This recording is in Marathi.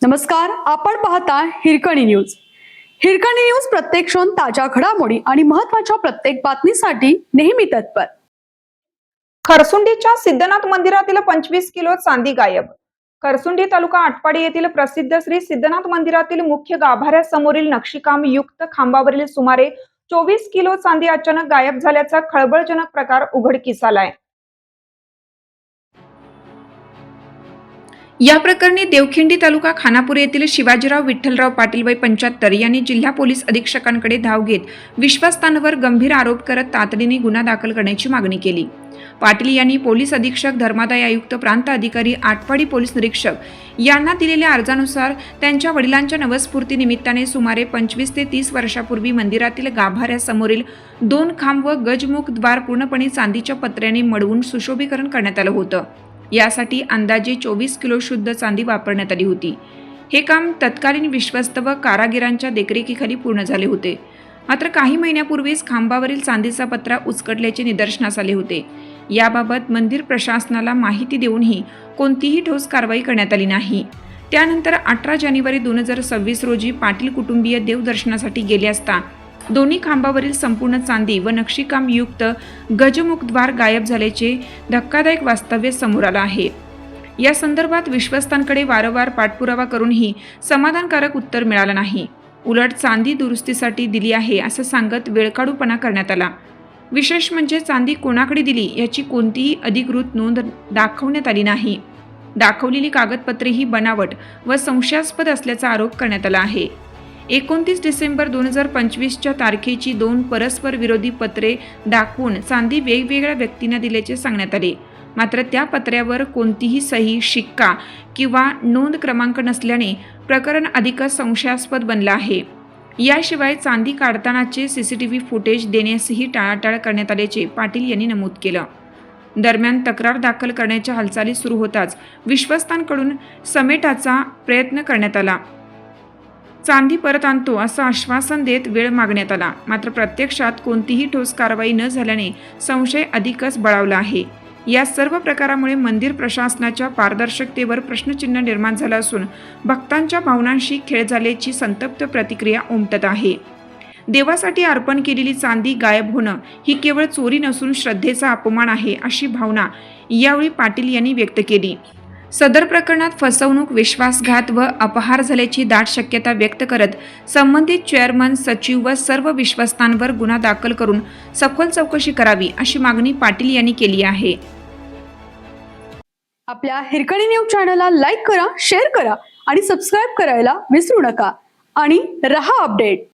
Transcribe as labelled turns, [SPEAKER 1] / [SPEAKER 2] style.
[SPEAKER 1] नमस्कार, आपण पाहता हिरकणी न्यूज. हिरकणी न्यूज प्रत्येक क्षण ताज्या घडामोडी आणि महत्त्वाच्या प्रत्येक बातमीसाठी नेहमी तत्पर.
[SPEAKER 2] खरसुंडीच्या सिद्धनाथ मंदिरातील 25 किलो चांदी गायब. खरसुंडी तालुका आटपाडी येथील प्रसिद्ध श्री सिद्धनाथ मंदिरातील मुख्य गाभाऱ्यासमोरील नक्षीकाम युक्त खांबावरील सुमारे 24 किलो चांदी अचानक गायब झाल्याचा खळबळजनक प्रकार उघडकीस आलाय.
[SPEAKER 3] या प्रकरणी देवखिंडी तालुका खानापूर येथील शिवाजीराव विठ्ठलराव पाटील वय 75 यांनी जिल्हा पोलीस अधीक्षकांकडे धाव घेत विश्वासस्थांवर गंभीर आरोप करत तातडीने गुन्हा दाखल करण्याची मागणी केली. पाटील यांनी पोलीस अधीक्षक, धर्मादाय आयुक्त, प्रांत अधिकारी, आटपाडी पोलीस निरीक्षक यांना दिलेल्या अर्जानुसार त्यांच्या वडिलांच्या नवस्फूर्ती निमित्ताने सुमारे 25 ते 30 वर्षापूर्वी मंदिरातील गाभाऱ्यासमोरील 2 खांब व गजमुख द्वार पूर्णपणे चांदीच्या पत्र्याने मडवून सुशोभीकरण करण्यात आलं होतं. यासाठी अंदाजे 24 किलो शुद्ध चांदी वापरण्यात आली होती. हे काम तत्कालीन विश्वस्त व कारागिरांच्या देखरेखीखाली पूर्ण झाले होते. मात्र काही महिन्यापूर्वीच खांबावरील चांदीचा पत्रा उचकटल्याचे निदर्शनास आले होते. याबाबत मंदिर प्रशासनाला माहिती देऊनही कोणतीही ठोस कारवाई करण्यात आली नाही. त्यानंतर 18 जानेवारी 2026 रोजी पाटील कुटुंबीय देवदर्शनासाठी गेले असता दोन्ही खांबावरील संपूर्ण चांदी व नक्षीकाम युक्त गजमुखद्वार गायब झाल्याचे धक्कादायक वास्तव्य समोर आलं आहे. या संदर्भात विश्वस्तांकडे वारंवार पाठपुरावा करूनही समाधानकारक उत्तर मिळालं नाही. उलट चांदी दुरुस्तीसाठी दिली आहे असं सांगत वेळकाढूपणा करण्यात आला. विशेष म्हणजे चांदी कोणाकडे दिली याची कोणतीही अधिकृत नोंद दाखवण्यात आली नाही. दाखवलेली कागदपत्रे ही बनावट व संशयास्पद असल्याचा आरोप करण्यात आला आहे. 29 डिसेंबर 2025च्या तारखेची 2 परस्पर विरोधी पत्रे दाखवून चांदी वेगवेगळ्या व्यक्तींना दिल्याचे सांगण्यात आले. मात्र त्या पत्र्यावर कोणतीही सही, शिक्का किंवा नोंद क्रमांक नसल्याने प्रकरण अधिकच संशयास्पद बनलं आहे. याशिवाय चांदी काढतानाचे CCTV फुटेज देण्यासही टाळाटाळ करण्यात आल्याचे पाटील यांनी नमूद केलं. दरम्यान तक्रार दाखल करण्याच्या हालचाली सुरू होताच विश्वस्तांकडून समेटाचा प्रयत्न करण्यात आला. चांदी परत आणतो असं आश्वासन देत वेळ मागण्यात आला. मात्र प्रत्यक्षात कोणतीही ठोस कारवाई न झाल्याने संशय अधिकच बळावला आहे. या सर्व प्रकारामुळे मंदिर प्रशासनाच्या पारदर्शकतेवर प्रश्नचिन्ह निर्माण झालं असून भक्तांच्या भावनांशी खेळ झाल्याची संतप्त प्रतिक्रिया उमटत आहे. देवासाठी अर्पण केलेली चांदी गायब होणं ही केवळ चोरी नसून श्रद्धेचा अपमान आहे अशी भावना यावेळी पाटील यांनी व्यक्त केली. सदर प्रकरणात फसवणूक, विश्वासघात व अपहार झाल्याची दाट शक्यता व्यक्त करत संबंधित चेअरमन, सचिव व सर्व विश्वस्तांवर गुन्हा दाखल करून सखोल चौकशी करावी अशी मागणी पाटील यांनी केली आहे.
[SPEAKER 1] आपल्या हिरकणी न्यूज चॅनलला लाईक करा, शेअर करा आणि सबस्क्राईब करायला विसरू नका आणि रहा अपडेट.